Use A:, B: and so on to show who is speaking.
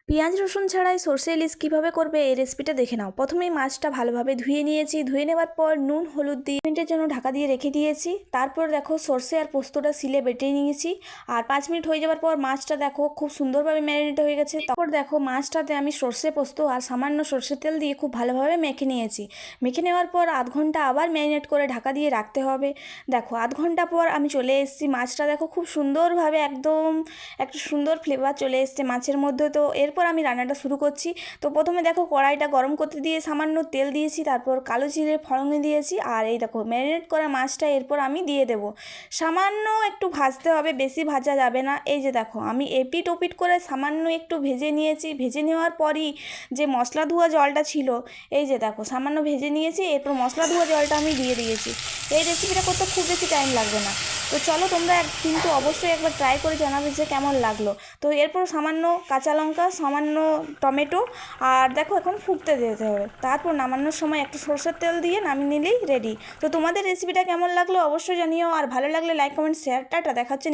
A: পেঁয়াজ রসুন ছাড়াই সর্ষে ইলিশ কীভাবে করবে এই রেসিপিটা দেখে নাও। প্রথমেই মাছটা ভালোভাবে ধুয়ে নিয়েছি। ধুয়ে নেওয়ার পর নুন হলুদ দিয়ে মিনিটের জন্য ঢাকা দিয়ে রেখে দিয়েছি। তারপর দেখো সর্ষে আর পোস্তটা সিলে বেটে নিয়েছি। আর 5 মিনিট হয়ে যাওয়ার পর মাছটা দেখো খুব সুন্দরভাবে ম্যারিনেট হয়ে গেছে। তারপর দেখো মাছটাতে আমি সর্ষে পোস্ত আর সামান্য সর্ষের তেল দিয়ে খুব ভালোভাবে মেখে নিয়েছি। মেখে নেওয়ার পর আধ ঘন্টা আবার ম্যারিনেট করে ঢাকা দিয়ে রাখতে হবে। দেখো আধ ঘন্টা পর আমি চলে এসেছি। মাছটা দেখো খুব সুন্দরভাবে একদম একটা সুন্দর ফ্লেভার চলে এসছে মাছের মধ্যে। তো এরপর আমি রান্নাটা শুরু করছি। তো প্রথমে দেখো কড়াইটা গরম করতে দিয়ে সামান্য তেল দিয়েছি, তারপর কালো জিরে ফোড়নে দিয়েছি। আর এই দেখো ম্যারিনেট করা মাছটা এরপর আমি দিয়ে দেব। সামান্য একটু ভাজতে হবে, বেশি ভাজা যাবে না। এই যে দেখো আমি এপিট ওপিট করে সামান্য একটু ভেজে নিয়েছি। ভেজে নেওয়ার পরই যে মশলা ধোয়া জলটা ছিল, এই যে দেখো সামান্য ভেজে নিয়েছি। এরপর মশলা ধোয়া জলটা আমি দিয়ে দিয়েছি। এই রেসিপিটা করতে খুব বেশি টাইম লাগবে না। তো চলো তোমরা কিন্তু অবশ্যই একবার ট্রাই করে জানাবে যে কেমন লাগলো। তো এরপর সামান্য কাঁচা লঙ্কা, সামান্য টমেটো, আর দেখো এখন ফুটতে দিতে হবে। তারপর নামানোর সময় একটু সরষের তেল দিয়ে নামিয়ে নিলেই রেডি। তো তোমাদের রেসিপিটা কেমন লাগলো অবশ্যই জানিও। আর ভালো লাগলে লাইক কমেন্ট শেয়ার। টাটা, দেখাচ্ছে।